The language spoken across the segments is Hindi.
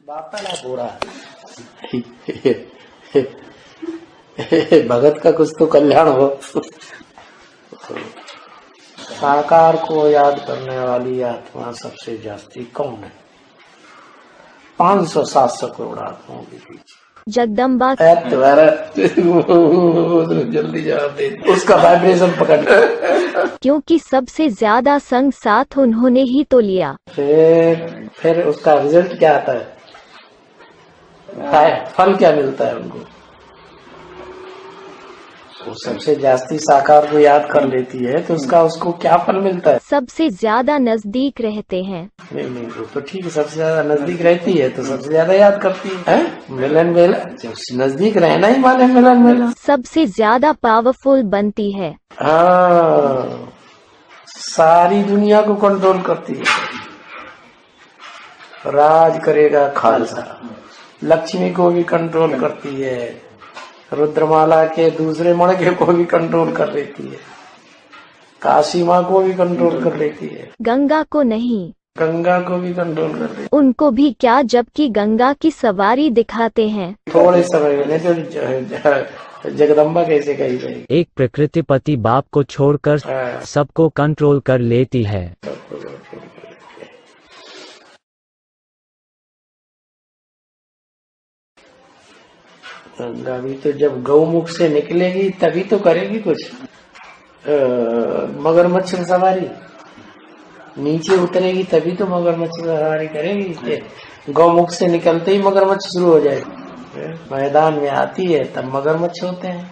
वार्तालाप हो रहा है। भगत का कुछ तो कल्याण हो। साकार को याद करने वाली आत्मा सबसे जास्ती कौन है? 500-700 करोड़ आत्माओं के बीच जगदम्बा। तुम्हारा जल्दी जवाब दे, उसका वाइब्रेशन पकड़। क्योंकि सबसे ज्यादा संग साथ उन्होंने ही तो लिया। फिर उसका रिजल्ट क्या आता है? फल क्या मिलता है उनको? वो सबसे जास्ती साकार को याद कर लेती है तो उसको क्या फल मिलता है? सबसे ज्यादा नजदीक रहते हैं। नहीं वो तो ठीक है, सबसे ज्यादा नजदीक रहती है तो सबसे ज्यादा याद करती है? मिलन नजदीक रहना ही माने मिलन। सबसे ज्यादा पावरफुल बनती है। हाँ, सारी दुनिया को कंट्रोल करती है। राज करेगा खालसा। लक्ष्मी को भी कंट्रोल करती है, रुद्रमाला के दूसरे मणके को भी कंट्रोल कर लेती है, काशी माँ को भी कंट्रोल कर लेती है, गंगा को नहीं, गंगा को भी कंट्रोल कर लेती है। उनको भी क्या, जबकि गंगा की सवारी दिखाते हैं। थोड़े समय में तो जगदम्बा कैसे कही जाएगी? एक प्रकृतिपति बाप को छोड़कर सबको कंट्रोल कर लेती है। गंगा भी तो जब गौमुख से निकलेगी तभी तो करेगी कुछ। मगरमच्छ सवारी नीचे उतरेगी तभी तो मगरमच्छ सवारी करेगी। गौमुख से निकलते ही मगरमच्छ शुरू हो जाएगी। मैदान में आती है तब मगरमच्छ होते हैं।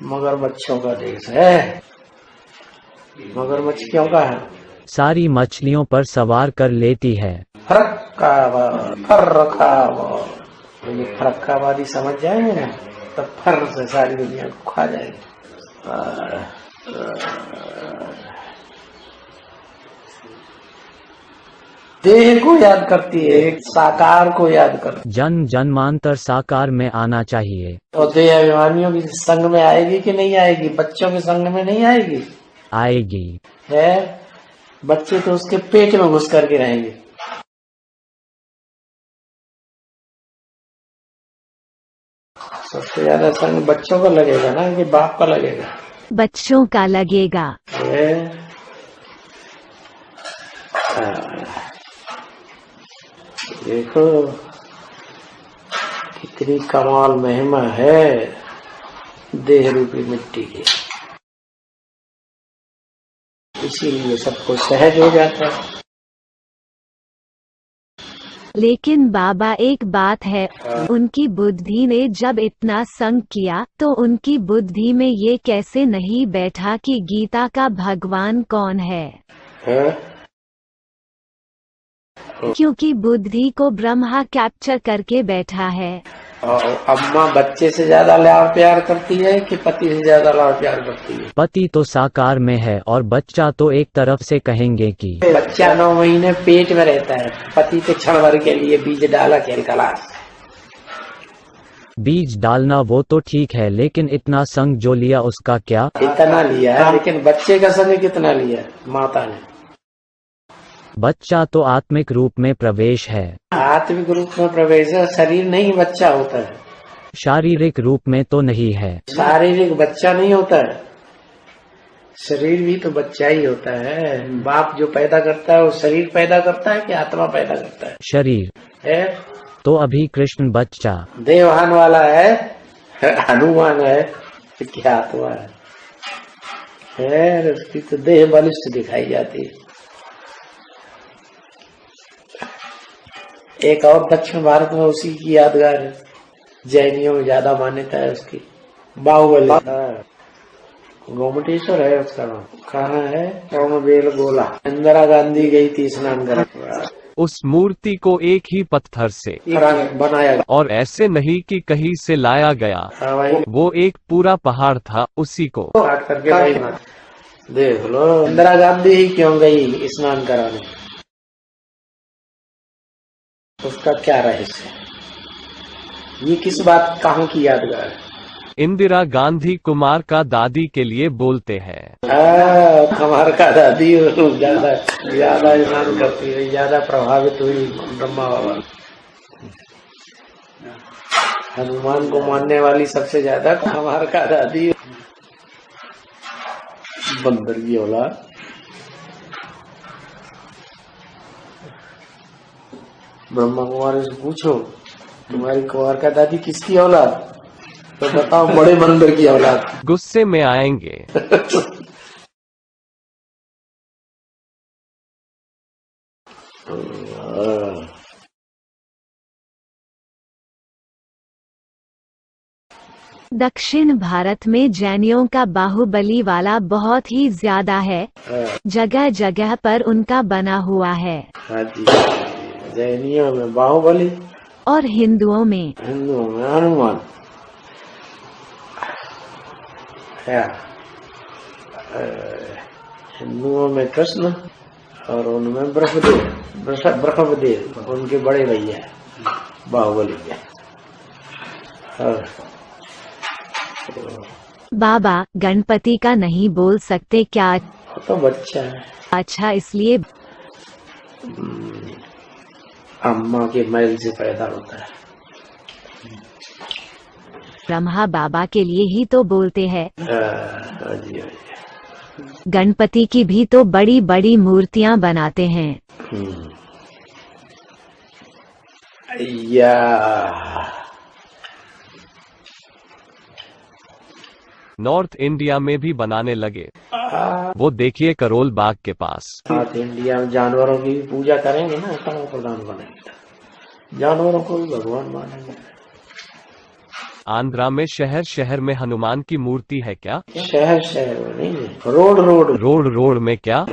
मगरमच्छों का देश है। मगरमच्छ क्यों का है? सारी मछलियों पर सवार कर लेती है। फरक्कावादी समझ जाएंगे ना तब फर से सारी दुनिया को खा जाएंगे। देह को याद करती है, साकार को याद करती है। जन्म जन्मांतर साकार में आना चाहिए। और देह अभिमानियों के संग में आएगी कि नहीं आएगी? बच्चों के संग में नहीं आएगी? आएगी है। बच्चे तो उसके पेट में घुस करके रहेंगे। सबसे ज्यादा संग बच्चों का लगेगा ना कि बाप का लगेगा? बच्चों का लगेगा। देखो कितनी कमाल महिमा है देह रूपी मिट्टी की। इसीलिए सबको सहज हो जाता है। लेकिन बाबा, एक बात है, उनकी बुद्धि ने जब इतना संग किया तो उनकी बुद्धि में ये कैसे नहीं बैठा कि गीता का भगवान कौन है? क्योंकि बुद्धि को ब्रह्मा कैप्चर करके बैठा है। अम्मा बच्चे से ज्यादा लाड प्यार करती है कि पति से ज्यादा लाड प्यार करती है? पति तो साकार में है और बच्चा तो एक तरफ से कहेंगे कि बच्चा 9 महीने पेट में रहता है। पति तो क्षण भर के लिए बीज डाला खेल कलाश। बीज डालना वो तो ठीक है, लेकिन इतना संग जो लिया उसका क्या? इतना लिया है, लेकिन बच्चे का संग कितना लिया माता ने? बच्चा तो आत्मिक रूप में प्रवेश है। आत्मिक रूप में प्रवेश है, शरीर नहीं बच्चा होता है। शारीरिक रूप में तो नहीं है। शारीरिक बच्चा नहीं होता है, शरीर भी तो बच्चा ही होता है। बाप जो पैदा करता है वो शरीर पैदा करता है कि आत्मा पैदा करता है? शरीर है तो अभी कृष्ण बच्चा देवहान वाला है, हनुमान है, क्या आत्मा है? उसकी तो देह बलिष्ठ दिखाई जाती है। एक और दक्षिण भारत में उसी की यादगार है, जैनियों में ज्यादा मान्यता है उसकी, बाहुबली। गोमटेश्वर है उसका नाम। कहाँ है? बेल गोला। इंदिरा गांधी गई थी स्नान करने। उस मूर्ति को एक ही पत्थर से बनाया और ऐसे नहीं कि कहीं से लाया गया। वो एक पूरा पहाड़ था, उसी को काट करके देख लो। इंदिरा गांधी ही क्यों गई स्नान कराने? उसका क्या रहस्य? ये किस बात कहाँ की यादगार है? इंदिरा गांधी कुमार का दादी के लिए बोलते हैं। कुमार का दादी ज्यादा ज्यादा स्नान करती है, ज्यादा प्रभावित हुई ब्रह्मा बाबा। हनुमान को मानने वाली सबसे ज्यादा कुमार का दादी, बंदर की औलाद। ब्रह्मा कुमारी से पूछो तुम्हारी कुमार का दादी किसकी औलाद, तो बताओ बड़े बंदर की औलाद। गुस्से में आएंगे। दक्षिण भारत में जैनियों का बाहुबली वाला बहुत ही ज्यादा है, जगह जगह पर उनका बना हुआ है। हाँ जी, जैनियों में बाहुबली और हिंदुओं में हनुमान है। हिंदुओं में कृष्ण और उनमें ब्रह्मदेव उनके बड़े भैया बाहुबली के। बाबा गणपति का नहीं बोल सकते क्या? तो बच्चा है। अच्छा, इसलिए अम्मा के मैल से पैदा होता है। ब्रह्मा बाबा के लिए ही तो बोलते हैं। हाँ जी, हाँ जी। गणपति की भी तो बड़ी बड़ी मूर्तियां बनाते हैं। या नॉर्थ इंडिया में भी बनाने लगे। वो देखिए करोल बाग के पास। नॉर्थ इंडिया में जानवरों की भी पूजा करेंगे ना, कहाँ प्रधान बनेंगे, जानवरों को भी भगवान मानेंगे। आंध्रा में शहर शहर में हनुमान की मूर्ति है क्या? शहर शहर में नहीं है, रोड रोड रोड रोड में क्या?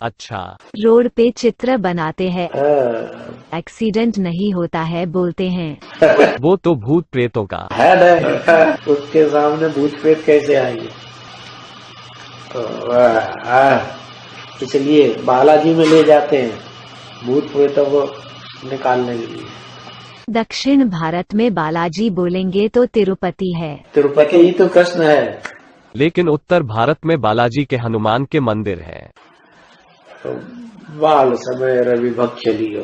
अच्छा, रोड पे चित्र बनाते हैं, एक्सीडेंट नहीं होता है बोलते हैं। वो तो भूत प्रेतों का है, उसके सामने भूत प्रेत कैसे आएंगे? इसलिए बालाजी में ले जाते हैं भूत प्रेतों को निकालने के लिए। दक्षिण भारत में बालाजी बोलेंगे तो तिरुपति है। तिरुपति ही तो कृष्ण है। लेकिन उत्तर भारत में बालाजी के हनुमान के मंदिर है। तो बाल समय रवि भक्ष लियो,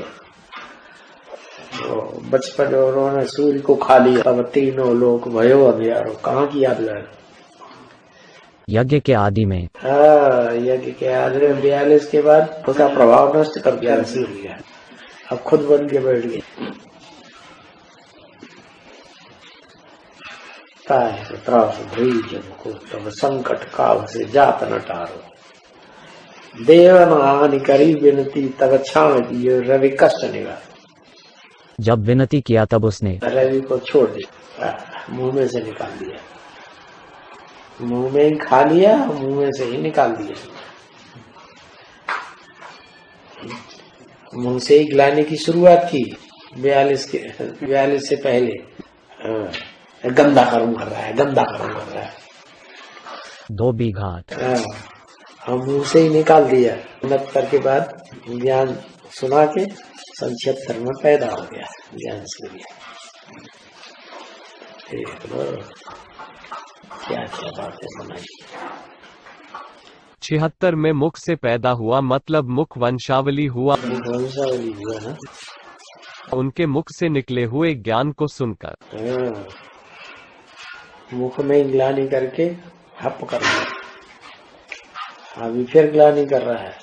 बचपन उन्होंने सूर्य को खा लिया, तब तीनों लोग भयो अंधियारो। कहाँ की याद लगा? यज्ञ के आदि में। यज्ञ के आदि में 42 के बाद उसका प्रभाव नष्ट कर दिया सूर्य, अब खुद बन के बैठ गए। तब संकट काल से जात न टारो, देवन हानि करी विनती तब छाव दियो, रवि कष्ट निगा। जब विनती किया तब उसने रवि को छोड़ दिया, मुंह में से निकाल दिया, मुंह में ही खा लिया, मुंह में से ही निकाल दिया। मुंह से ही गिलाने की शुरुआत की 42 से पहले। गंदा कर्म कर रहा है, गंदा कर्म कर रहा है। धोबी घाट हम मुंह से ही निकाल दिया। 69 के बाद ज्ञान सुना के 76 में पैदा हो गया ज्ञान सूर्य। क्या क्या बातें बनाई। 76 में मुख से पैदा हुआ, मतलब मुख वंशावली हुआ। वंशावली हुआ ना, उनके मुख से निकले हुए ज्ञान को सुनकर मुख में ग्लानि करके हप कर दिया, अभी फिर ग्लानि कर रहा है।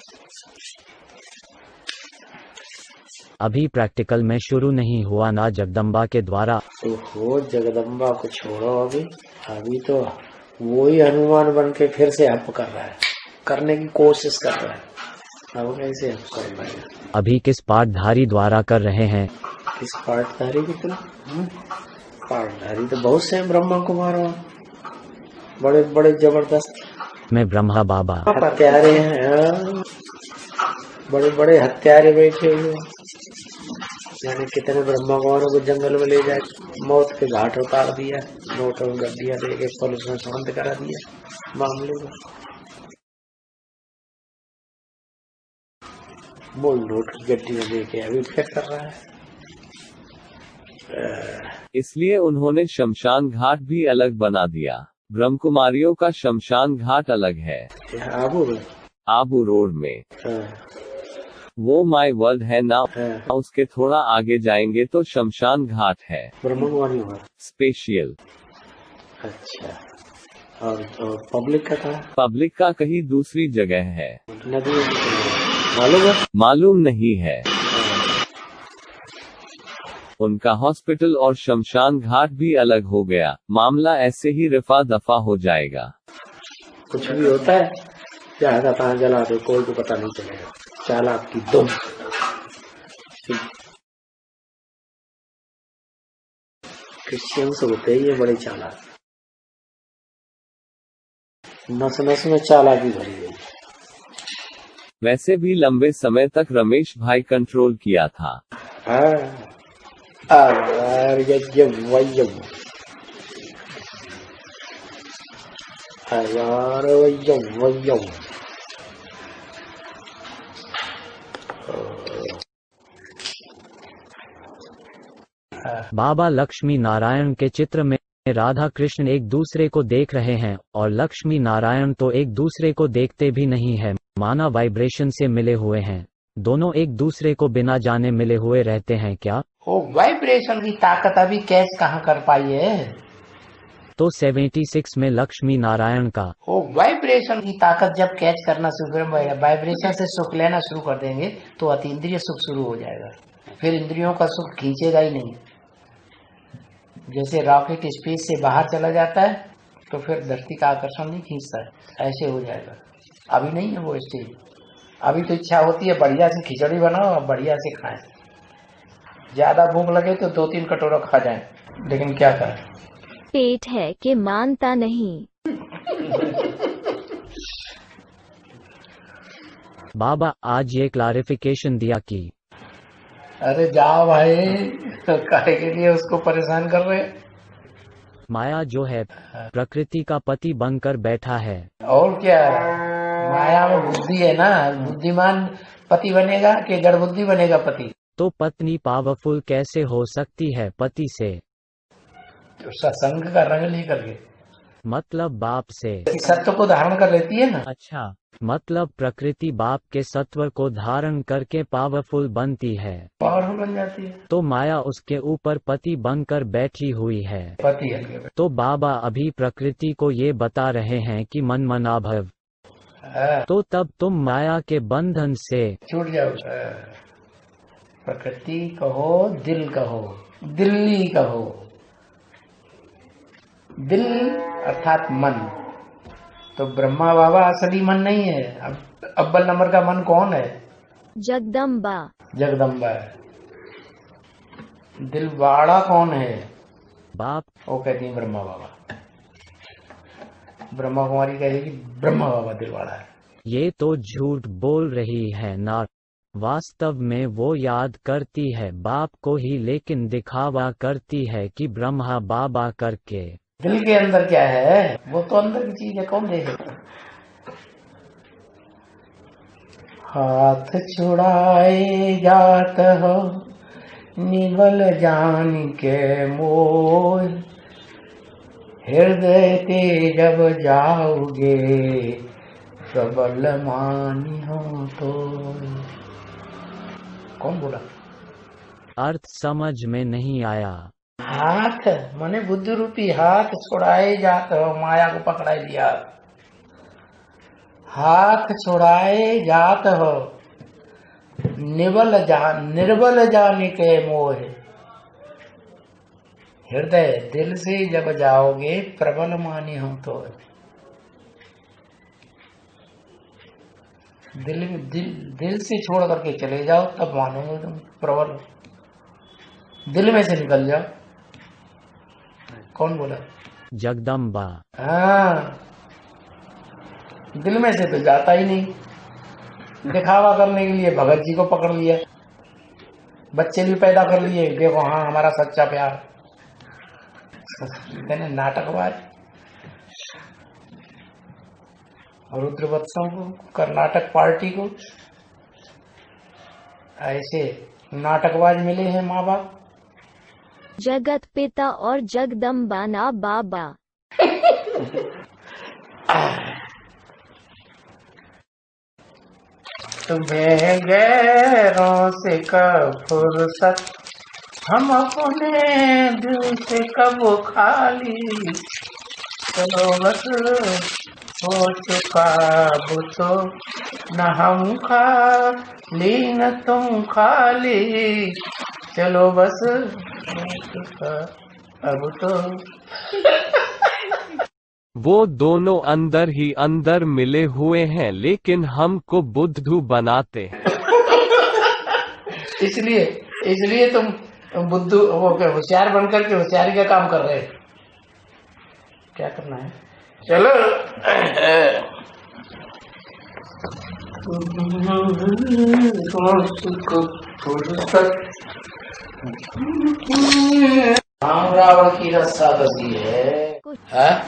अभी प्रैक्टिकल में शुरू नहीं हुआ ना जगदम्बा के द्वारा। तो हो जगदम्बा को छोड़ो, अभी तो वो ही हनुमान बन के फिर से हप कर रहा है, करने की कोशिश कर रहा है। अब कैसे हप कर रहा है? अभी किस पाठधारी द्वारा कर रहे हैं? किस पाठधारी की तरह? पाठधारी तो बहुत से ब्रह्मा कुमार बड़े बड़े जबरदस्त में ब्रह्मा बाबा हत्यारे हैं, बड़े बड़े हत्यारे बैठे हुए। यानी कितने ब्रह्मा कुमारों को जंगल में ले जाए, मौत के घाट उतार दिया, नोटों में गड्डियां दे के पुलिस में शांत करा दिया मामले को। बोल नोट की गड्डियां दे के अभी फिर कर रहा है। इसलिए उन्होंने शमशान घाट भी अलग बना दिया। ब्रह्मकुमारियों का शमशान घाट अलग है, आबू रोड में। वो माई वर्ल्ड है ना, उसके थोड़ा आगे जाएंगे तो शमशान घाट है, ब्रह्मकुमारी। स्पेशियल। अच्छा, और पब्लिक का कहाँ? पब्लिक का कहीं दूसरी जगह है, नदी मालूम है? मालूम नहीं है। उनका हॉस्पिटल और शमशान घाट भी अलग हो गया। मामला ऐसे ही रफा दफा हो जाएगा। कुछ भी होता है, जहां का जला दो, कोई को पता नहीं चलेगा। चालाक की दुम। क्रिश्चियंस होते ही ये बड़े चालाक, नस नस में चालाकी भरी गई। वैसे भी लंबे समय तक रमेश भाई कंट्रोल किया था। बाबा लक्ष्मी नारायण के चित्र में राधा कृष्ण एक दूसरे को देख रहे हैं और लक्ष्मी नारायण तो एक दूसरे को देखते भी नहीं है, माना वाइब्रेशन से मिले हुए हैं। दोनों एक दूसरे को बिना जाने मिले हुए रहते हैं क्या? वो वाइब्रेशन की ताकत अभी कैच कहाँ कर पाई है? तो 76 में लक्ष्मी नारायण का वो वाइब्रेशन की ताकत जब कैच करना शुरू करेंगे, वाइब्रेशन से सुख लेना शुरू कर देंगे तो अतीन्द्रिय सुख शुरू हो जाएगा। फिर इंद्रियों का सुख खींचेगा ही नहीं। जैसे रॉकेट स्पेस से बाहर चला जाता है तो फिर धरती का आकर्षण नहीं खींचता है, ऐसे हो जाएगा। अभी नहीं है वो स्टेज। अभी तो इच्छा होती है बढ़िया से खिचड़ी बनाओ और बढ़िया से खाएं। ज्यादा भूख लगे तो 2-3 कटोरा खा जाएं, लेकिन क्या करें, पेट है कि मानता नहीं। बाबा आज ये क्लारिफिकेशन दिया कि अरे जाओ भाई, काहे के लिए उसको परेशान कर रहे? माया जो है प्रकृति का पति बनकर बैठा है। और क्या, माया में बुद्धि है ना। बुद्धिमान पति बनेगा कि जड़ बुद्धि बनेगा पति? तो पत्नी पावरफुल कैसे हो सकती है पति से? तो सत्संग का रंग लेकर के, मतलब बाप से। सत्य को धारण कर लेती है ना। अच्छा, मतलब प्रकृति बाप के सत्व को धारण करके पावरफुल बनती है, पावरफुल बन जाती है। तो माया उसके ऊपर पति बनकर बैठी हुई है। पति है। तो बाबा अभी प्रकृति को ये बता रहे हैं कि मन मना भव, तो तब तुम माया के बंधन से छूट जाओ। प्रकृति कहो, दिल कहो, दिल्ली कहो, दिल अर्थात मन। तो ब्रह्मा बाबा असली मन नहीं है। अब अव्वल नंबर का मन कौन है? जगदम्बा। जगदम्बा है। दिलवाड़ा कौन है? बाप। वो कहती है ब्रह्मा बाबा। ब्रह्मा कुमारी कहेगी ब्रह्मा बाबा दिलवाड़ा है। ये तो झूठ बोल रही है ना। वास्तव में वो याद करती है बाप को ही, लेकिन दिखावा करती है कि ब्रह्मा बाबा करके। दिल के अंदर क्या है? वो तो अंदर की चीज है, कौन देखेगा? हाथ छुड़ाए जात हो निवल जान के मोह, हृदय ते जब जाओगे सबल मानी हो तो। कौन बोला? अर्थ समझ में नहीं आया। हाथ माने बुद्धि रूपी हाथ छुड़ाए जात हो, माया को पकड़ाई दिया। हाथ छुड़ाए जात हो निर्बल जाने के मोह, हृदय दिल से जब जाओगे प्रबल मानी हो तो। दिल से छोड़ करके चले जाओ तब मानोगे तुम प्रबल। दिल में से निकल जाओ। कौन बोला? जगदम्बा। हाँ, दिल में से तो जाता ही नहीं। दिखावा करने के लिए भगत जी को पकड़ लिया, बच्चे भी पैदा कर लिए, देखो हाँ हमारा सच्चा प्यार। कहने नाटकबाज। रुद्रवत्सों को, कर्नाटक पार्टी को ऐसे नाटकबाज मिले हैं माँ बाप। जगत पिता और जगदम्बाना बाबा। तुम्हें गैरों से कब फुर्सत, हम अपने दिल से कब खाली। चलो बस हो चुका अब तो, न हम खाली न तुम खाली। चलो बस हो चुका अब तो। वो दोनों अंदर ही अंदर मिले हुए हैं, लेकिन हमको बुद्धू बनाते हैं। इसलिए तुम बुद्धू वो होशियार बनकर के होशियारी का काम कर रहे हो। क्या करना है? चलो राम रावण की रस्सा कसी है।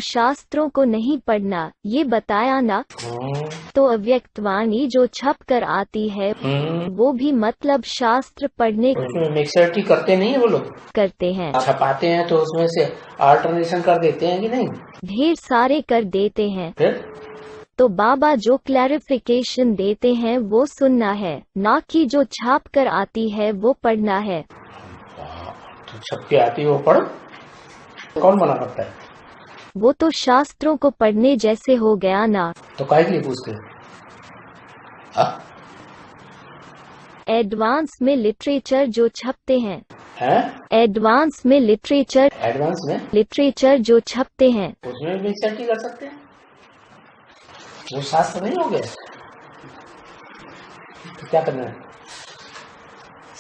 शास्त्रों को नहीं पढ़ना ये बताया ना। तो अव्यक्तवाणी जो छप कर आती है वो भी मतलब शास्त्र पढ़ने मिक्सर्टी करते नहीं है वो लोग, करते हैं। छपाते हैं तो उसमें से अल्टरनेशन कर देते हैं कि नहीं? ढेर सारे कर देते हैं। फिर तो बाबा जो क्लैरिफिकेशन देते हैं वो सुनना है, ना कि जो छाप कर आती है वो पढ़ना है। तो छप के आती है वो पढ़, कौन मना करता है? वो तो शास्त्रों को पढ़ने जैसे हो गया ना। तो काहे के लिए पूछते हैं? एडवांस में लिटरेचर जो छपते हैं, एडवांस में लिटरेचर जो छपते हैं उसमें भी सेट कर सकते हैं। वो शास्त्र नहीं हो गया तो क्या करना है?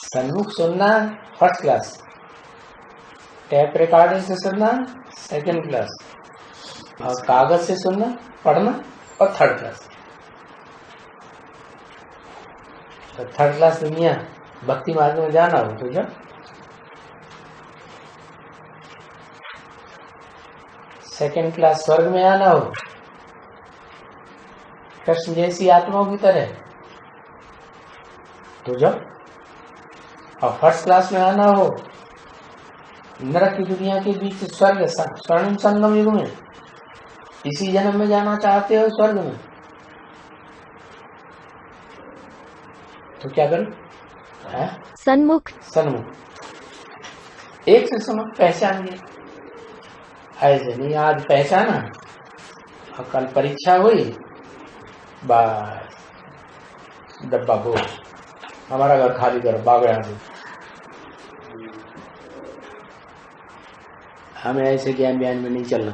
सन्मुख सुनना फर्स्ट क्लास, टैप रिकॉर्डर से सुनना सेकंड क्लास, और कागज से सुनना पढ़ना और थर्ड क्लास। तो थर्ड क्लास दुनिया भक्ति मार्ग में जाना हो तो जब सेकंड क्लास स्वर्ग में आना हो कृष्ण जैसी आत्माओं की तरह तो जब, और फर्स्ट क्लास में आना हो नरक की दुनिया के बीच स्वर्ग स्वर्णिम संगम युग में, इसी जन्म में जाना चाहते हो स्वर्ग में, तो क्या करें? सन्मुख एक से सन्मुख पहचान गए। ऐसे नहीं आज पहचाना और कल परीक्षा हुई, बस डब्बा को हमारा घर खाली करो, भाग यहाँ से। हमें ऐसे ज्ञान बयान में नहीं चलना।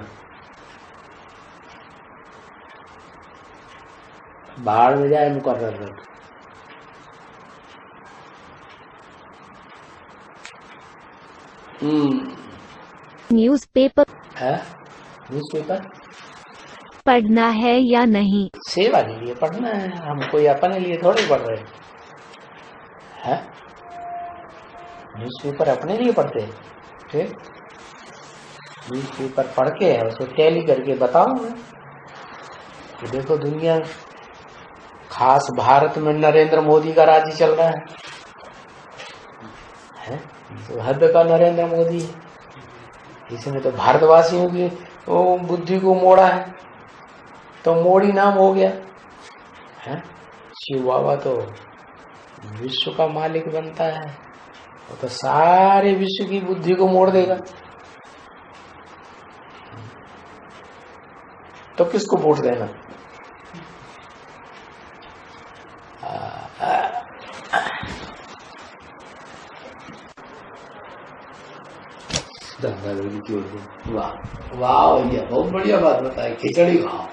बाहर में जाए मुकर्रर कर। न्यूज़पेपर पढ़ना है या नहीं? सेवा के लिए पढ़ना है, हम कोई अपने लिए थोड़ी पढ़ रहे हैं। न्यूज़पेपर अपने लिए पढ़ते हैं। फिर न्यूज़पेपर पढ़ के उसको टैली करके बताओ कि देखो दुनिया, खास भारत में नरेंद्र मोदी का राज्य चल रहा है? तो हद का नरेंद्र मोदी है, इसने तो भारतवासियों की बुद्धि को मोड़ा है, तो मोड़ी नाम हो गया है। शिव बाबा तो विश्व का मालिक बनता है, वो तो सारे विश्व की बुद्धि को मोड़ देगा। तो किसको वोट देना? वाह वाह भैया, बहुत बढ़िया बात बताई। खिचड़ी खाओ,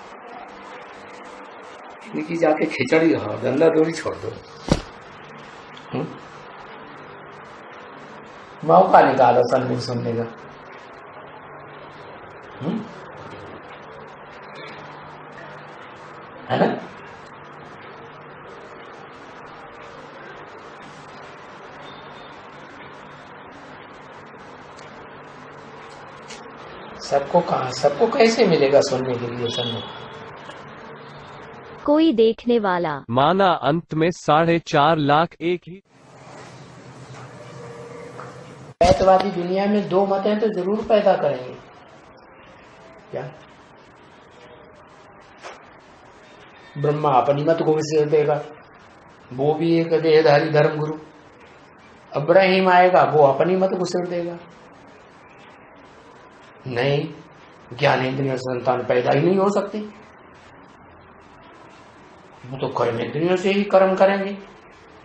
इनकी जाके खिचड़ी खाओ, धंधा दूरी छोड़ दो। मौका निकालो सन्मुख सुनने का। है ना? सबको कैसे मिलेगा सुनने के लिए सन्मुख? कोई देखने वाला। माना अंत में 4.5 लाख एक ही द्वैतवादी दुनिया में दो मत हैं तो जरूर पैदा करेंगे। क्या ब्रह्मा अपनी मत को विषय देगा, वो भी एक देहधारी धर्म गुरु। अब्राहिम आएगा, वो अपनी मत को सिर देगा। नहीं, ज्ञानेंद्रियों से संतान पैदा ही नहीं हो सकती, वो तो कर्मेंद्रियों से ही कर्म करेंगे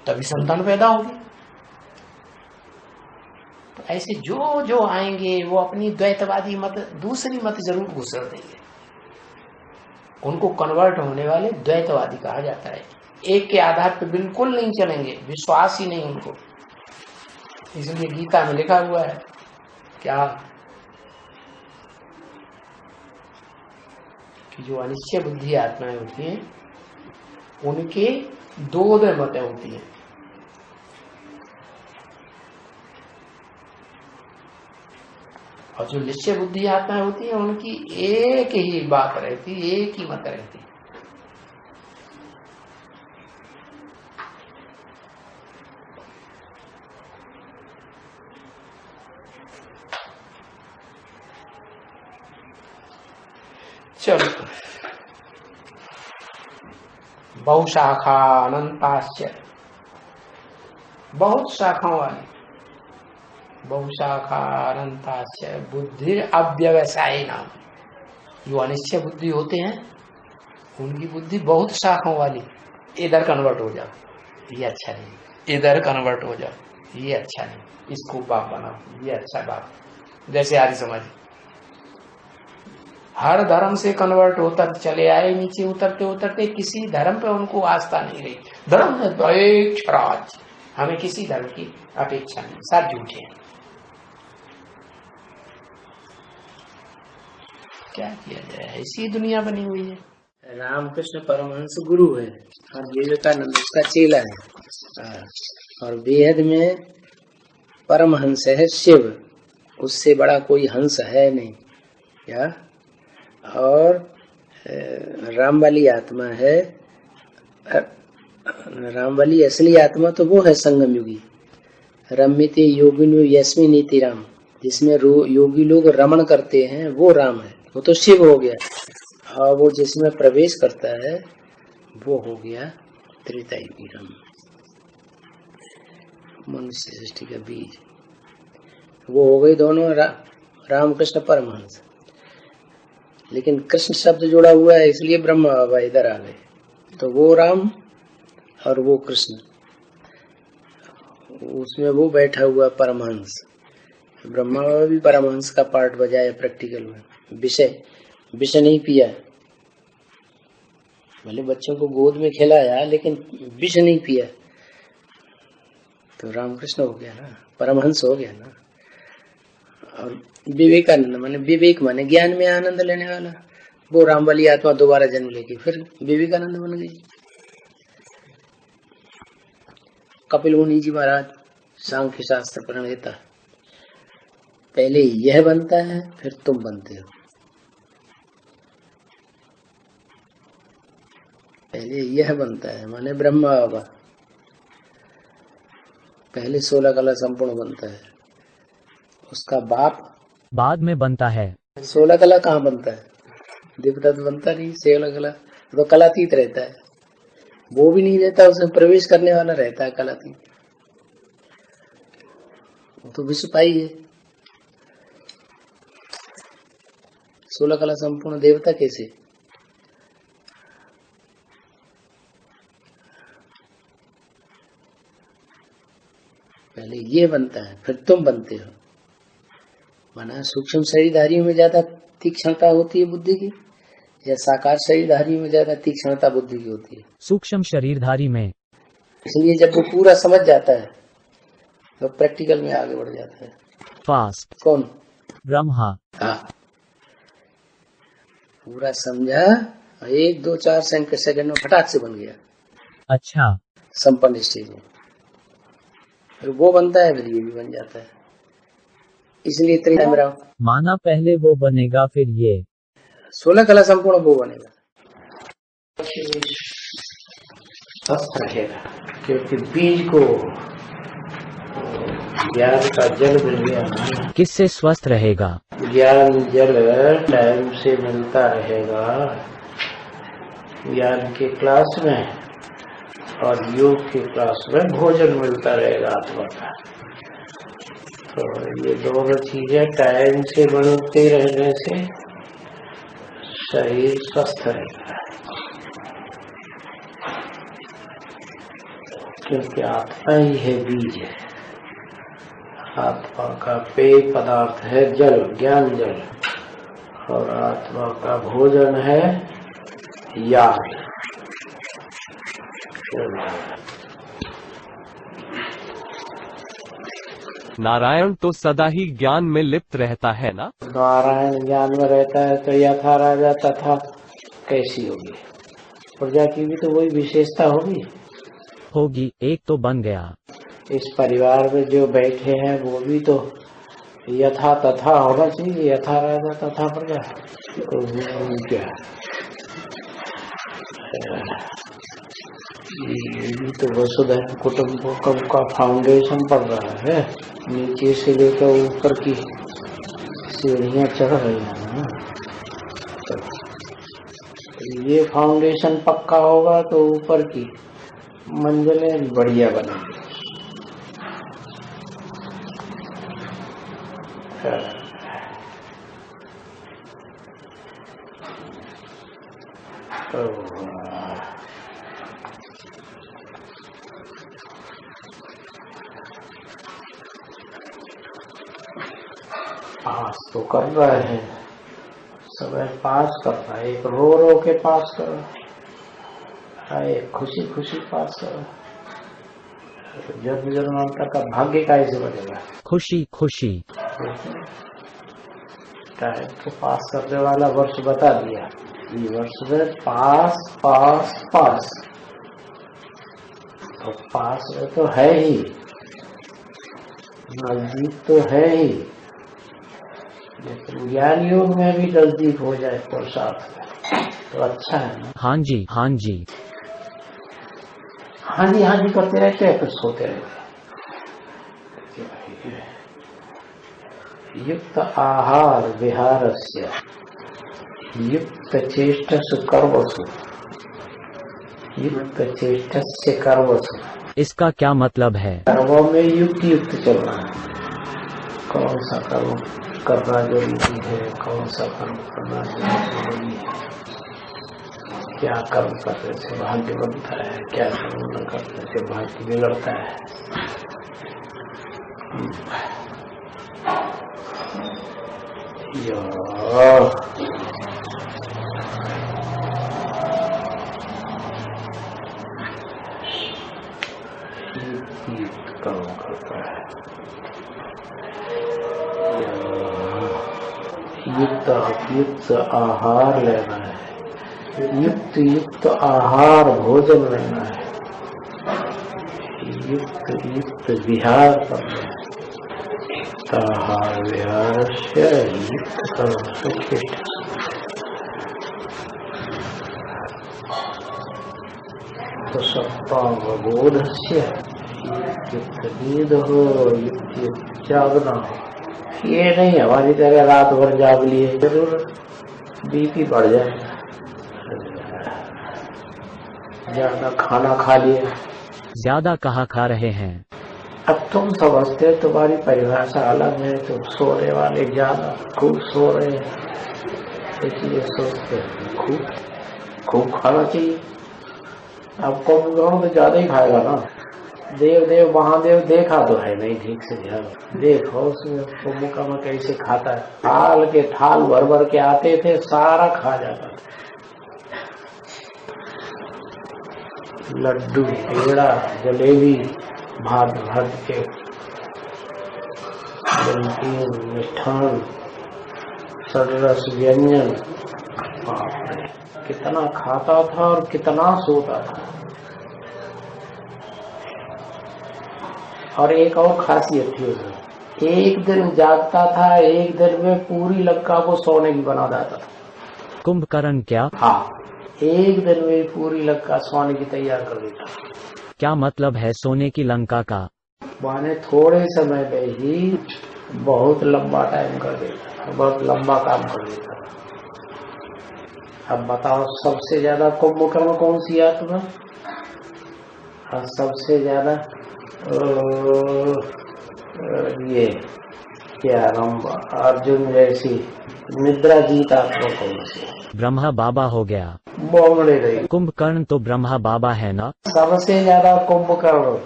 तभी संतान पैदा होगी। तो ऐसे जो जो आएंगे वो अपनी द्वैतवादी मत, दूसरी मत जरूर घुसर देंगे। उनको कन्वर्ट होने वाले द्वैतवादी कहा जाता है। एक के आधार पर बिल्कुल नहीं चलेंगे, विश्वास ही नहीं उनको। इसलिए गीता में लिखा हुआ है क्या कि जो अनिश्चय बुद्धि आत्माएं होती हैं उनके दो मतें होती हैं। और जो निश्चय बुद्धि आत्माएं होती हैं उनकी एक ही बात रहती, एक ही मत रहती। चलो, बहुशाखा अनंताश्च, बहुत शाखाओं वाली, बहुशाखा अनंताश्च बुद्धि अव्यवसायी नाम। जो अनिश्चय बुद्धि होते हैं उनकी बुद्धि बहुत शाखाओं वाली। इधर कन्वर्ट हो जाओ, ये अच्छा नहीं, इधर कन्वर्ट हो जाओ, ये अच्छा नहीं, इसको बाप बनाओ, ये अच्छा बाप। जैसे आर्य समाज हर धर्म से कन्वर्ट होकर चले आए, नीचे उतरते उतरते किसी धर्म पे उनको आस्था नहीं रही। धर्म है द्वेष राज, हमें किसी धर्म की अपेक्षा नहीं, सब झूठे हैं। क्या किया जाए, ऐसी दुनिया बनी हुई है। रामकृष्ण परमहंस गुरु है और विवेकानंद उसका चेला है। और बेहद में परमहंस है शिव, उससे बड़ा कोई हंस है नहीं। क्या? और राम वाली आत्मा है, राम वाली असली आत्मा तो वो है संगम युगी। रमिते योगिनो यस्मिन नीति राम, जिसमें योगी लोग रमण करते हैं वो राम है, वो तो शिव हो गया। और वो जिसमें प्रवेश करता है वो हो गया त्रेता युगी राम, मनुष्य सृष्टि का बीज। वो हो गए दोनों रामकृष्ण परमहंस। लेकिन कृष्ण शब्द जुड़ा हुआ है इसलिए ब्रह्मा बाबा इधर आ गए। तो वो राम और वो कृष्ण, उसमें वो बैठा हुआ परमहंस। ब्रह्मा बाबा भी परमहंस का पार्ट बजाया प्रैक्टिकल में। विष नहीं पिया, भले बच्चों को गोद में खिलाया लेकिन विष नहीं पिया, तो रामकृष्ण हो गया ना, परमहंस हो गया ना। और विवेकानंद माने विवेक माने ज्ञान में आनंद लेने वाला, वो राम वाली आत्मा दोबारा जन्म लेगी, फिर विवेकानंद बन गई। कपिल मुनि जी महाराज सांख्य शास्त्र प्रणेता, पहले यह बनता है फिर तुम बनते हो। पहले यह बनता है माने ब्रह्मा बाबा, पहले 16 कला संपूर्ण बनता है, उसका बाप बाद में बनता है। 16 कला कहाँ बनता है? देवता तो बनता नहीं, 16 कला तो कलातीत रहता है, वो भी नहीं रहता, उसमें प्रवेश करने वाला रहता है कलातीत, वो तो विश्व पाई है। 16 कला संपूर्ण देवता कैसे? पहले ये बनता है फिर तुम बनते हो। माना सूक्ष्म शरीरधारियों में ज्यादा तीक्ष्णता होती है बुद्धि की, या साकार शरीरधारियों में ज्यादा तीक्ष्णता बुद्धि की होती है? सूक्ष्म शरीरधारी में। इसलिए जब वो पूरा समझ जाता है तो प्रैक्टिकल में आगे बढ़ जाता है। फास्ट कौन? ब्रह्मा। हाँ, पूरा समझा, 1 2 4 सेकंड में फटाक से बन गया। अच्छा, संपन्न स्टेज में फिर वो बनता है, फिर ये भी बन जाता है। इसलिए त्रिकाल में रहो, माना पहले वो बनेगा फिर ये 16 कला संपूर्ण वो बनेगा। स्वस्थ रखेगा, क्योंकि बीज को ज्ञान का जल मिल गया ना। किससे स्वस्थ रहेगा? ज्ञान जल टाइम से मिलता रहेगा, ज्ञान की क्लास में और योग की क्लास में भोजन मिलता रहेगा आत्मा का। तो ये दोनों चीजें टाइम से बनते रहने से शरीर स्वस्थ रहेगा, क्योंकि आत्मा ही है बीज है। आत्मा का पेय पदार्थ है जल, ज्ञान जल, और आत्मा का भोजन है याद। नारायण तो सदा ही ज्ञान में लिप्त रहता है ना? नारायण ज्ञान में रहता है तो यथा राजा तथा कैसी होगी? प्रजा की भी तो वही विशेषता होगी, एक तो बन गया। इस परिवार में जो बैठे हैं वो भी तो यथा तथा होना चाहिए, यथा राजा तथा प्रजा। क्या ये भी तो वसुधैव कुटुंबकम का फाउंडेशन पड़ रहा है, नीचे से लेकर ऊपर की सीढ़ियां चढ़ रही हैं ना। तो ये फाउंडेशन पक्का होगा तो ऊपर की मंजिलें बढ़िया बनेंगी। पास तो कर रहे हैं, सब पास कर रहा है, एक रो रो के पास कर रहा है, एक खुशी खुशी पास कर रहा है। जन्म जन्मांतर का भाग्य कैसे बनेगा? खुशी खुशी। टाइम को पास करने वाला वर्ष बता दिया, ये वर्ष में पास पास पास, तो पास में तो है ही, नजदीक तो है ही, लेकिन ज्ञान योग में भी नजदीक हो जाए पुरुषार्थ तो अच्छा है ना। हाँ जी हाँ जी हाँ जी हाँ जी करते रहते हैं, फिर सोते रहते हैं। युक्त आहार विहारस्य युक्त चेष्टसु कर्मसु युक्त चेष्टस्य कर्मसु। इसका क्या मतलब है? कर्मों में युक्त युक्त चलना है, कौन सा कर्म करना जरूरी है, कौन सा कर्म करना जरूरी है, क्या कर्म करने से भाग्य बनता है, क्या कर्म न करने से भाग्य बिगड़ता है। कर्म करता है, युक्त युक्त आहार लेना है, युक्त युक्त आहार भोजन लेना है, युक्त युक्त विहार करना है। आहार विहार से युक्त कर्म से तो सत्तावबोध से युक्त नींद हो, युक्त युक्त जागना हो। ये नहीं हमारी तरह रात भर जाग लिए, जरूर बीपी बढ़ जाएगा, ज्यादा खाना खा लिए। ज्यादा कहाँ खा रहे हैं? अब तुम समझते तुम्हारी परिभाषा अलग है, तुम सोने वाले ज्यादा खूब सो रहे हैं, इसलिए सोचते खूब खूब खाना चाहिए। अब कौन तो ज्यादा ही खाएगा ना। देव देव महादेव देखा तो है नहीं ठीक से, ध्यान देखो उसमें कुमुका में कैसे खाता है। थाल के थाल भर भर के आते थे, सारा खा जाता था। लड्डू पेड़ा जलेबी भात भात के मिष्ठान सड़रस व्यंजन, कितना खाता था और कितना सोता था। और एक और खासियत थी उसमें, एक दिन जागता था, एक दिन में पूरी लंका को सोने की बना देता था। कुंभकर्ण क्या? हाँ, एक दिन में पूरी लंका सोने की तैयार कर देता। क्या मतलब है सोने की लंका का? माने थोड़े समय में ही बहुत लंबा टाइम कर देता, बहुत लंबा काम कर देता। अब बताओ सबसे ज्यादा कुंभकर्ण कौन सी आत्मा? और सबसे ज्यादा ये क्या अर्जुन जैसी निद्रा जीत आत्मा कौन सी? ब्रह्मा बाबा हो गया। बोले रही। कुंभकर्ण तो ब्रह्मा बाबा है ना। सबसे ज्यादा कुंभकर्ण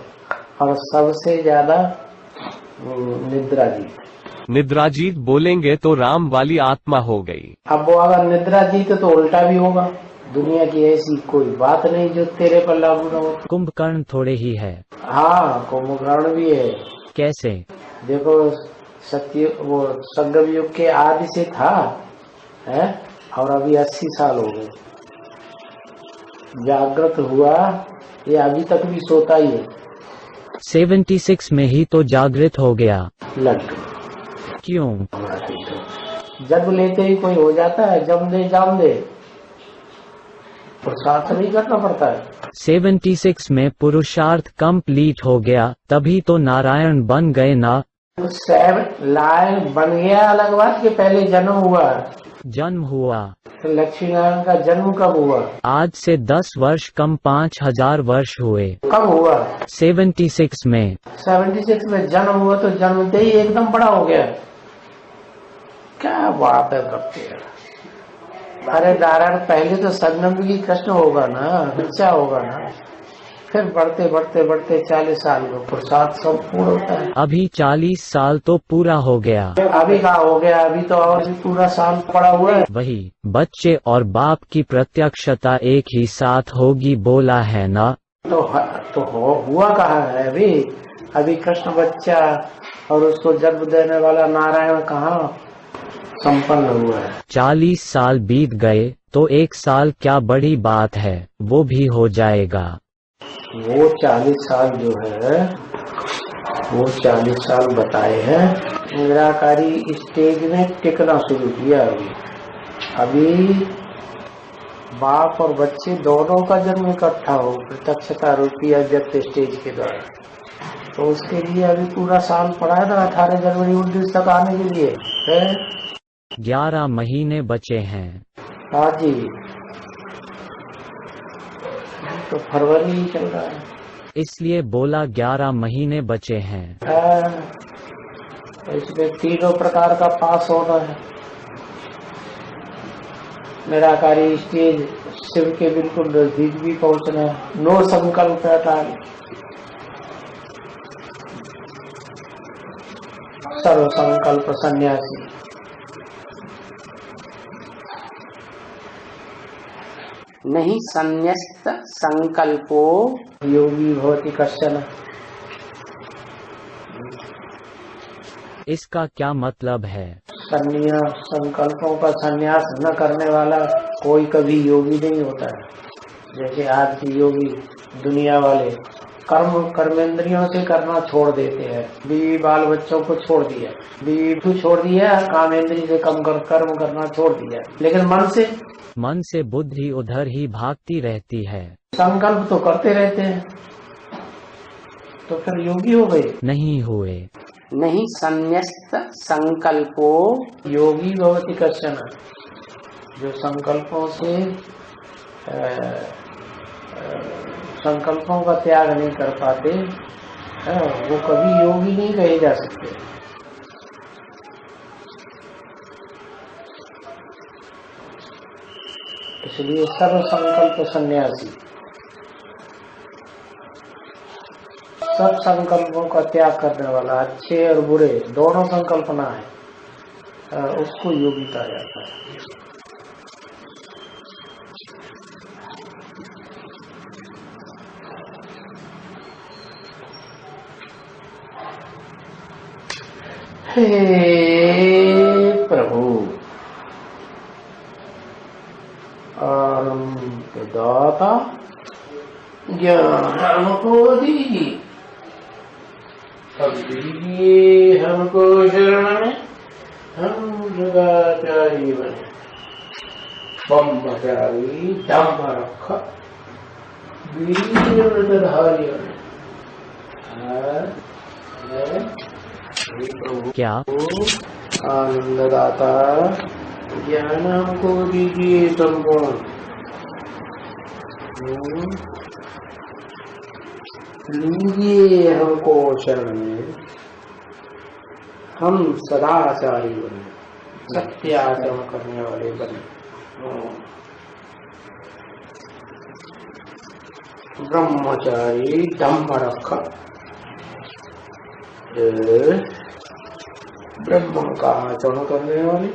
और सबसे ज्यादा निद्रा जीत। निद्राजीत बोलेंगे तो राम वाली आत्मा हो गई। अब वो अगर निद्रा जीत तो उल्टा भी होगा। दुनिया की ऐसी कोई बात नहीं जो तेरे पर लागू न हो। कुंभकर्ण थोड़े ही है। हाँ कुंभकर्ण भी है। कैसे? देखो सत्य वो संगम युग के आदि से था है और अभी 80 साल हो गए। जागृत हुआ ये अभी तक भी सोता ही है। 76 में ही तो जागृत हो गया। लग क्यों? जन्म लेते ही कोई हो जाता है? जम दे जाम दे, पुरुषार्थ नहीं करना पड़ता है। 76 में पुरुषार्थ कंप्लीट हो गया तभी तो नारायण बन गए ना। लायन बन गया अलग बात के पहले जन्म हुआ। जन्म हुआ तो लक्ष्मी नारायण का जन्म कब हुआ? आज से 10 वर्ष कम 5000 वर्ष हुए। कब हुआ? 76 में। 76 में जन्म हुआ तो जन्मते ही एकदम बड़ा हो गया। क्या बात है करते हैं। अरे नारायण पहले तो संगम की कृष्ण होगा ना, बच्चा होगा ना, फिर बढ़ते बढ़ते बढ़ते 40 साल में पुरुषार्थ सब पूर्ण होता है। अभी 40 साल तो पूरा हो गया। अभी कहाँ हो गया? अभी तो और भी पूरा साल पड़ा हुआ है। वही बच्चे और बाप की प्रत्यक्षता एक ही साथ होगी बोला है ना। तो हुआ कहाँ है अभी? अभी कृष्ण बच्चा और उसको जन्म देने वाला नारायण कहाँ संपन्न हुआ है? 40 साल बीत गए तो 1 साल क्या बड़ी बात है, वो भी हो जाएगा। वो 40 साल जो है वो 40 साल बताए हैं। निराकारी स्टेज में टिकना शुरू किया। अभी बाप और बच्चे दोनों का जन्म इकट्ठा हो प्रत्यक्षता रूपी अव्यक्त स्टेज के द्वारा, तो उसके लिए अभी पूरा साल पड़ा है ना। 18 जनवरी 19 तक आने के लिए है। 11 महीने बचे हैं। हाँ जी, तो फरवरी ही चल रहा है इसलिए बोला 11 महीने बचे हैं। इसमें तीनों प्रकार का पास होना है। निराकारी स्टेज शिव के बिल्कुल नजदीक भी पहुंचना है। नो संकल्प अटाल, सर्व संकल्प सन्यासी। नहीं संन्यस्त संकल्पो योगी भवति कश्चन। इसका क्या मतलब है? संन्यास संकल्पों का संन्यास न करने वाला कोई कभी योगी नहीं होता है। जैसे आज के योगी दुनिया वाले कर्मेंद्रियों से करना छोड़ देते हैं। बीवी बाल बच्चों को छोड़ दिया, बीवी छोड़ दिया, कामेंद्री से कम कर कर्म करना छोड़ दिया, लेकिन मन से बुद्धि उधर ही भागती रहती है। संकल्प तो करते रहते हैं, तो फिर योगी हो गए? नहीं हुए। नहीं संन्यस्त संकल्पो योगी भवति कश्चन। जो संकल्पों से संकल्पों का त्याग नहीं कर पाते वो कभी योगी नहीं कहे जा सकते। इसलिए सर्व संकल्प सन्यासी, सब संकल्पों का त्याग करने वाला, अच्छे और बुरे दोनों संकल्पना है, उसको योगी कहा जाता है। हे प्रभु दाता ज्ञान को दीजिए, अब दीजिए हमको शरण में, हम जगाचारी बने, ब्रह्मचारी धम्म रख वीरधारी बने। क्या आनंददाता ज्ञान हमको दीजिए संपूर्ण। लीजिए हमको शरण में, हम सदाचारी बने, सत्य आचरण करने वाले बने। ब्रह्मचारी धम्म रखा, ब्रह्म का आचरण करने वाले,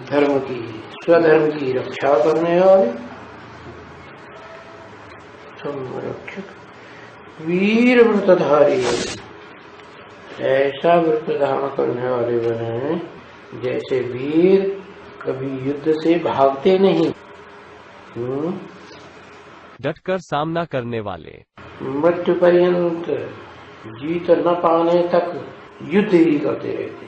धर्म की स्वधर्म की रक्षा करने वाले, संरक्षक, वीर व्रतधारी ऐसा व्रत धारण करने वाले बने जैसे वीर कभी युद्ध से भागते नहीं, डटकर सामना करने वाले, मृत्यु पर्यंत जीत न पाने तक युद्ध ही करते रहते।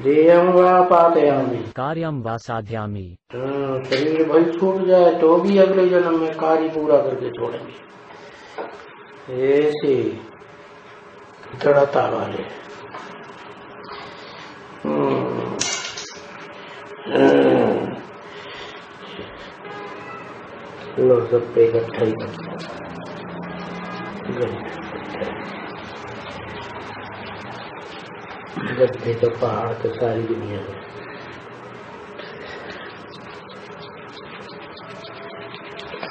देयं वा पातयामि, कार्यम वा साध्यामि, शरीर भले छूट जाए तो भी अगले जन्म में कार्य पूरा करके छोड़ेंगे। ऐसे दृढ़ता वाले लो सब पे इकट्ठा ही गड्ढे का पहाड़ तो सारी दुनिया में,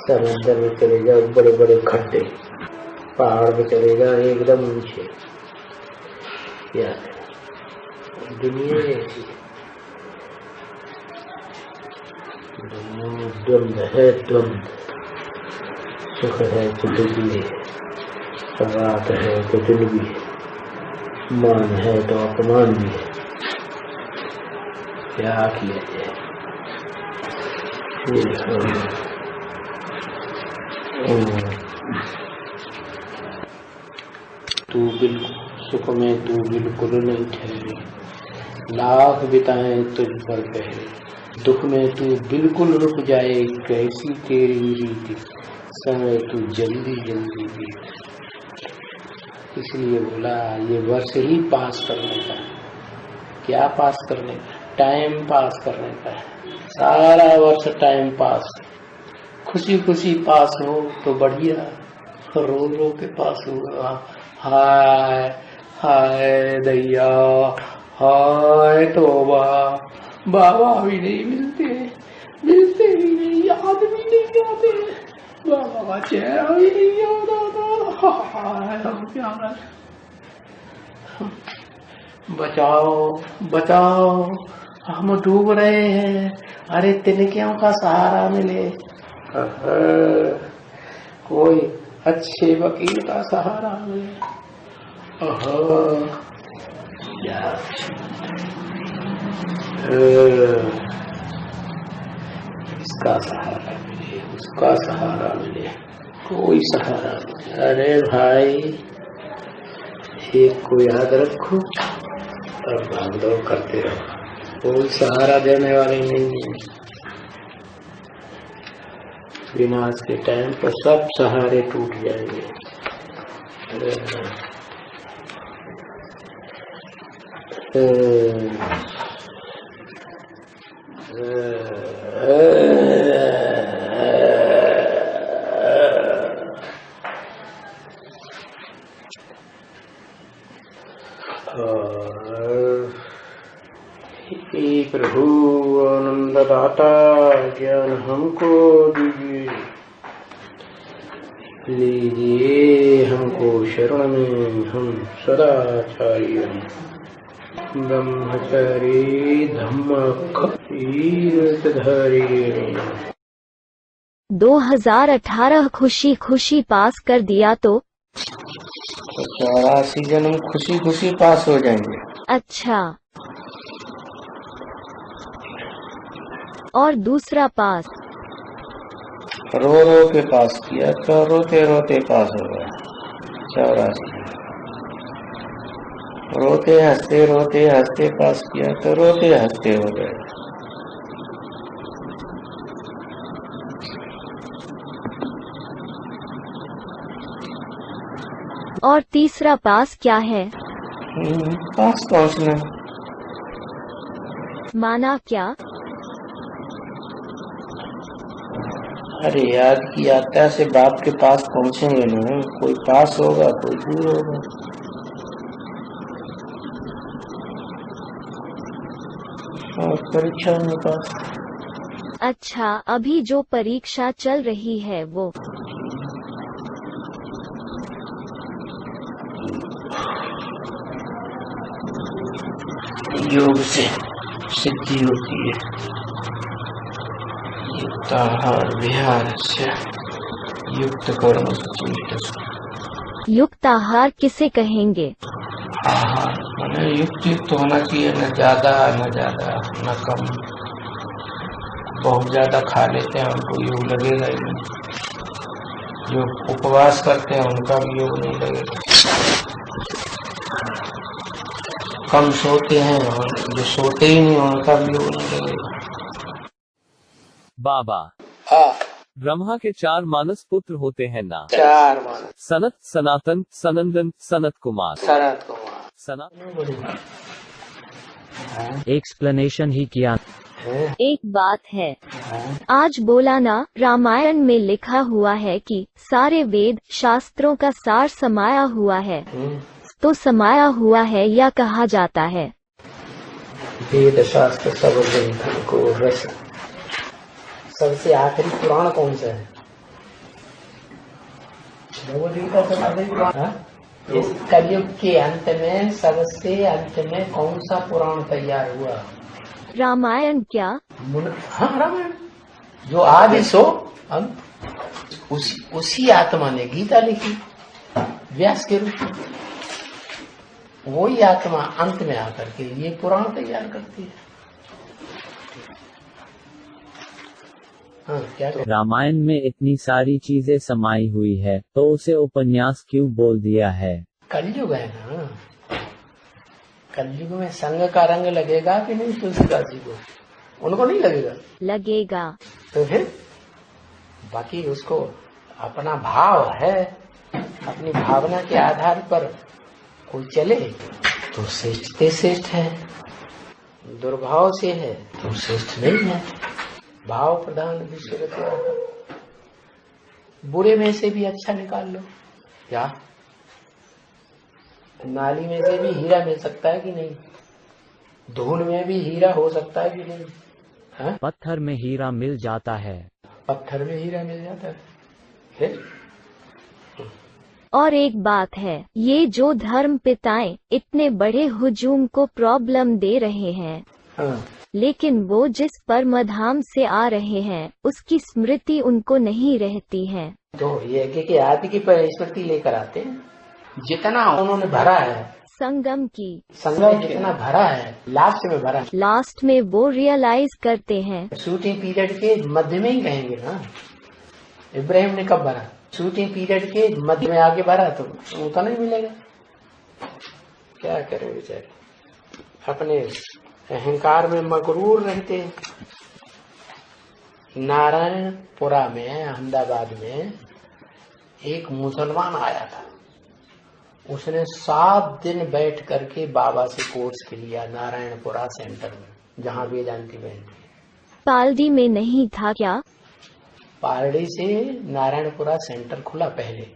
समुद्र में चले जाओ बड़े बड़े खड्डे, पहाड़ में चले जाओ एकदम ऊंचे। क्या दुनिया ऐसी दुनिया में द्वंद्व है, द्वंद्व, सुख है तो दुख भी है, रात है तो दिन भी है, मान है तो अपमान भी है। क्या किया जाए? तू बिल्कुल सुख में तू बिल्कुल नहीं ठहरे, लाख बिताए तुझ पर पहरे, दुख में तू बिल्कुल रुक जाए, कैसी तेरी रीति, समय तू जल्दी जल्दी बीत। इसलिए बोला ये वर्ष ही पास करने का। क्या पास करने का? टाइम पास करने का है। सारा वर्ष टाइम पास, खुशी खुशी पास हो तो बढ़िया, रो रो के पास हुआ, हाय हाय दैया, हाय तौबा, बाबा भी नहीं मिलते, मिलते भी नहीं, याद भी नहीं आते, बाबा का चेहरा भी नहीं याद आता, हाय हम क्या बचाओ बचाओ, हम डूब रहे हैं, अरे तिनकियों का सहारा मिले, कोई अच्छे वकील का सहारा मिले, इसका सहारा मिले, उसका सहारा मिले, कोई सहारा मिले। अरे भाई एक को याद रखो और भागदौड़ करते रहो, कोई सहारा देने वाले नहीं है। विनाश के टाइम पर सब सहारे टूट जाएंगे। हे प्रभु आनंददाता ज्ञान हमको दीजिए, लीजिए हमको शरण में, हम सदाचारी ब्रह्मचारी धम्मधारी। 2018 खुशी खुशी पास कर दिया तो 84 जन्म खुशी खुशी पास हो जाएंगे। अच्छा, और दूसरा पास रो रो के पास किया तो रोते रोते पास हो गया 84। रोते हंसते पास किया तो रोते हंसते हो गए। और तीसरा पास क्या है? पास पहुंचना। माना क्या? अरे याद की यात्रा से बाप के पास पहुंचेंगे ना, कोई पास होगा कोई दूर होगा। और परीक्षा में पास। अच्छा, अभी जो परीक्षा चल रही है वो योग से सिद्धि होती है। युक्ताहार विहार से युक्त कर्म युक्ताहार किसे कहेंगे? आहार मैंने युक्त होना चाहिए, न ज्यादा न कम। बहुत ज्यादा खा लेते हैं उनको योग लगेगा ही नहीं। जो उपवास करते हैं उनका भी योग नहीं लगेगा। कम सोते हैं और जो सोते ही नहीं उनका भी योग नहीं लगेगा। बाबा, हाँ, ब्रह्मा के 4 मानस पुत्र होते हैं ना? 4 मानस। सनत, सनातन, सनंदन, सनत कुमार। शरद कुमार। सनातन एक्सप्लेनेशन ही किया। एक बात है, आज बोला ना, रामायण में लिखा हुआ है कि सारे वेद शास्त्रों का सार समाया हुआ है। तो समाया हुआ है या कहा जाता है? वेद शास्त्र सब ग्रंथों को रस। सबसे आखिरी पुराण कौन सा है? भगवद्गीता से आखिरी पुराण। इस कलयुग के अंत में सबसे अंत में कौन सा पुराण तैयार हुआ? रामायण क्या? हाँ, रामायण। जो आदि सो अंत। उसी आत्मा ने गीता लिखी व्यास के रूप में। वही आत्मा अंत में आकर के ये पुराण तैयार करती है। हाँ, क्या तो? रामायण में इतनी सारी चीजें समाई हुई है तो उसे उपन्यास क्यों बोल दिया है? कलयुग है ना। कलयुग में संग का रंग लगेगा कि नहीं तुलसीदास जी को? उनको नहीं लगेगा। लगेगा। तो फिर बाकी उसको अपना भाव है, अपनी भावना के आधार पर कोई चले तो श्रेष्ठ ते श्रेष्ठ है, दुर्भाव से है तो श्रेष्ठ नहीं है। भाव प्रधान विश्व रचना। बुरे में से भी अच्छा निकाल लो। क्या नाली में से भी हीरा मिल सकता है कि नहीं? धूल में भी हीरा हो सकता है कि नहीं? हाँ? पत्थर में हीरा मिल जाता है। पत्थर में हीरा मिल जाता है। फिर और एक बात है, ये जो धर्म पिताएं इतने बड़े हुजूम को प्रॉब्लम दे रहे हैं, हाँ, लेकिन वो जिस परमधाम से आ रहे हैं उसकी स्मृति उनको नहीं रहती है। तो यज्ञ के आदि की स्मृति लेकर आते हैं। जितना उन्होंने भरा है संगम की, संगम जितना भरा है लास्ट में भरा है। लास्ट में वो रियलाइज करते हैं। शूटिंग पीरियड के मध्य में ही कहेंगे ना। इब्राहिम ने कब भरा? शूटिंग पीरियड के मध्य में आगे भरा तो उनका नहीं मिलेगा। क्या करें बेचारे, अपने अहंकार में मगरूर रहते हैं। नारायणपुरा में अहमदाबाद में एक मुसलमान आया था। उसने 7 दिन बैठ करके बाबा से कोर्स लिया नारायणपुरा सेंटर में, जहाँ वेदांती बहन थी। पालडी में नहीं था क्या? पालड़ी से नारायणपुरा सेंटर खुला पहले,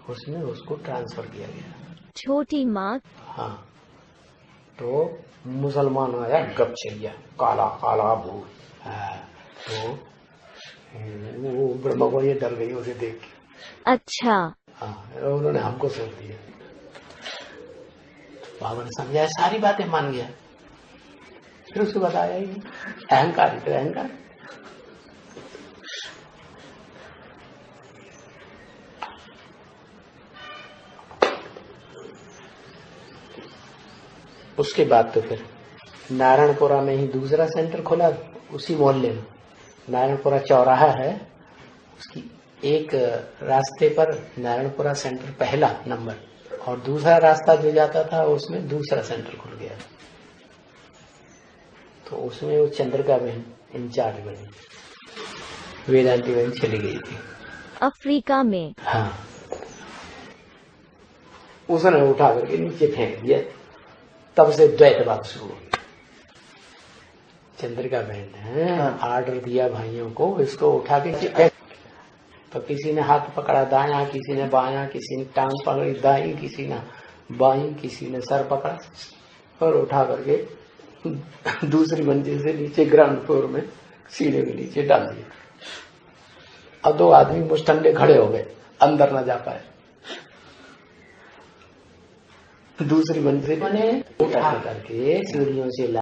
उसमें उसको ट्रांसफर किया गया। छोटी माँ। हाँ, तो मुसलमान आया गपचरिया, काला काला भूत। तो वो ब्रह्मा को ये डर गई उसे देख के। अच्छा। हाँ, उन्होंने हमको सौंप दिया। बाबा ने समझाया, सारी बातें मान गया। फिर उसको बताया ही नहीं। अहंकार, फिर अहंकार। उसके बाद तो फिर नारायणपुरा में ही दूसरा सेंटर खोला, उसी मोहल्ले में। नारायणपुरा चौराहा है, उसकी एक रास्ते पर नारायणपुरा सेंटर पहला नंबर, और दूसरा रास्ता जो जाता था उसमें दूसरा सेंटर खुल गया। तो उसमें वो चंद्रिका बहन इंचार्ज बनी, वेदांती बहन चली गई थी अफ्रीका में। हाँ, उसने उठा करके नीचे फेंक दिया। तब से द्वैतवाद शुरू हो गया। चंद्रिका बहन ने ऑर्डर दिया भाइयों को, इसको उठा के फेंक। तो किसी ने हाथ पकड़ा दायां, किसी ने बायां, किसी ने टांग पकड़ी दाई, किसी ने बाई, किसी ने सर पकड़ा और उठा करके दूसरी मंजिल से नीचे ग्राउंड फ्लोर में सीढ़े के नीचे डाल दिया। अब 2 आदमी मुस्टंडे खड़े हो गए, अंदर न जा पाए। दूसरी मंजिल उठा करके सीढ़ियों से